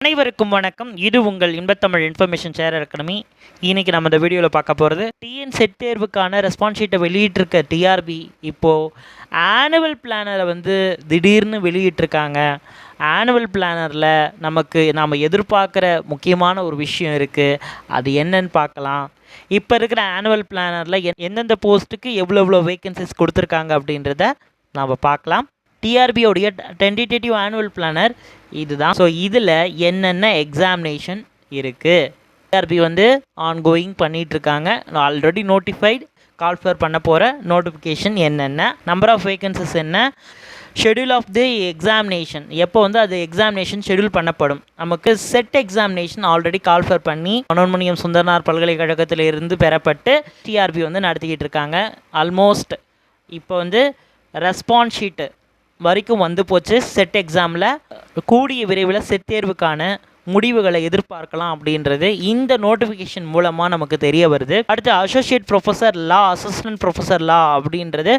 அனைவருக்கும் வணக்கம். இது உங்கள் இன்பத்தமிழ் இன்ஃபர்மேஷன் ஷேர் அகாடமி. இன்னைக்கு நம்ம இந்த வீடியோவில் பார்க்க போகிறது டிஎன் செட் தேர்வுக்கான ரெஸ்பான்ஸ் ஷீட்டை வெளியிட்டிருக்க டிஆர்பி இப்போது ஆனுவல் பிளானரை திடீர்னு வெளியிட்டிருக்காங்க. ஆனுவல் பிளானரில் நாம் எதிர்பார்க்குற முக்கியமான ஒரு விஷயம் இருக்குது. அது என்னன்னு பார்க்கலாம். இப்போ இருக்கிற ஆனுவல் பிளானரில் எந்தெந்த போஸ்ட்டுக்கு எவ்வளோ வேக்கன்சிஸ் கொடுத்துருக்காங்க அப்படின்றத நாம் பார்க்கலாம். டிஆர்பியோடைய டென்டேட்டிவ் ஆனுவல் பிளானர் இதுதான். ஸோ இதில் என்னென்ன எக்ஸாமினேஷன் இருக்குது, டிஆர்பி ஆன்கோயிங் பண்ணிகிட்ருக்காங்க. ஆல்ரெடி நோட்டிஃபைடு கால்ஃபர் பண்ண போகிற நோட்டிஃபிகேஷன் என்னென்ன, நம்பர் ஆஃப் வேக்கன்சிஸ் என்ன, ஷெடியூல் ஆஃப் தி எக்ஸாமினேஷன் எப்போ அது எக்ஸாமினேஷன் ஷெடியூல் பண்ணப்படும். நமக்கு செட் எக்ஸாமினேஷன் ஆல்ரெடி கால்ஃபர் பண்ணி மனோன்மணியம் சுந்தரனார் பல்கலைக்கழகத்தில் இருந்து பெறப்பட்டு டிஆர்பி நடத்திக்கிட்டு இருக்காங்க. ஆல்மோஸ்ட் இப்போ ரெஸ்பான்ஸ் ஷீட்டு வரைக்கும் போச்சு. செட் எக்ஸாமில் கூடிய விரைவில் செட் தேர்வுக்கான முடிவுகளை எதிர்பார்க்கலாம் அப்படின்றது இந்த நோட்டிஃபிகேஷன் மூலமாக நமக்கு தெரிய வருது. அடுத்து அசோசியேட் ப்ரொஃபஸர் லா, அசிஸ்டன்ட் ப்ரொஃபஸர் லா அப்படின்றது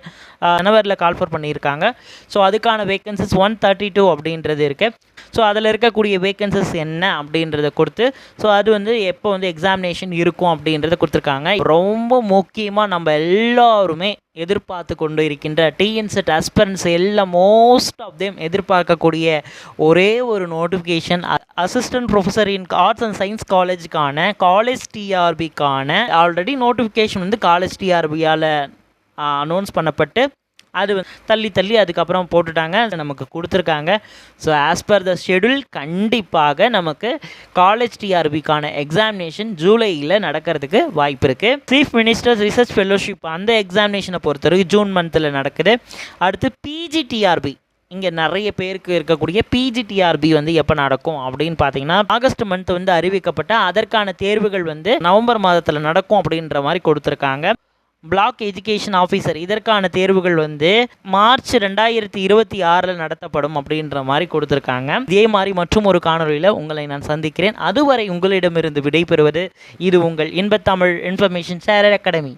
ஜனவரியில் கால்ஃபர் பண்ணியிருக்காங்க. ஸோ அதுக்கான வேக்கன்சிஸ் 132 அப்படின்றது இருக்குது. ஸோ அதில் இருக்கக்கூடிய வேக்கன்சிஸ் என்ன அப்படின்றத கொடுத்து ஸோ அது எப்போ எக்ஸாமினேஷன் இருக்கும் அப்படின்றத கொடுத்துருக்காங்க. ரொம்ப முக்கியமாக நம்ம எல்லாருமே எதிர்பார்த்து கொண்டு இருக்கின்ற டிஎன்செட் ஆஸ்பிரன்ஸ் எல்லாம் மோஸ்ட் ஆஃப் தேம் எதிர்பார்க்கக்கூடிய ஒரே ஒரு notification assistant professor in arts and science காலேஜுக்கான காலேஜ் டிஆர்பிக்கான ஆல்ரெடி நோட்டிஃபிகேஷன் காலேஜ் டிஆர்பியால் அனௌன்ஸ் பண்ணப்பட்டு அது தள்ளி அதுக்கப்புறம் போட்டுட்டாங்க. அது நமக்கு கொடுத்துருக்காங்க. So as per the schedule கண்டிப்பாக நமக்கு காலேஜ் டிஆர்பிக்கான எக்ஸாமினேஷன் ஜூலையில் நடக்கிறதுக்கு வாய்ப்பு இருக்குது. சீஃப் மினிஸ்டர்ஸ் ரிசர்ச் ஃபெல்லோஷிப் அந்த எக்ஸாமினேஷனை பொறுத்தவரைக்கும் ஜூன் மந்தில் நடக்குது. அடுத்து பிஜிடிஆர்பி, இங்கே நிறைய பேருக்கு இருக்கக்கூடிய பிஜிடிஆர்பி எப்போ நடக்கும் அப்படின்னு பார்த்தீங்கன்னா ஆகஸ்ட் மந்த் அறிவிக்கப்பட்ட அதற்கான தேர்வுகள் நவம்பர் மாதத்தில் நடக்கும் அப்படின்ற மாதிரி கொடுத்துருக்காங்க. பிளாக் எஜுகேஷன் ஆஃபீஸர் இதற்கான தேர்வுகள் மார்ச் 2026 நடத்தப்படும் அப்படின்ற மாதிரி கொடுத்துருக்காங்க. இதே மாதிரி மற்றும் ஒரு காணொலியில் உங்களை நான் சந்திக்கிறேன். அதுவரை உங்களிடமிருந்து விடைபெறுவது இது உங்கள் இன்பத்தமிழ் இன்ஃபர்மேஷன் ஷேர் அகாடமி.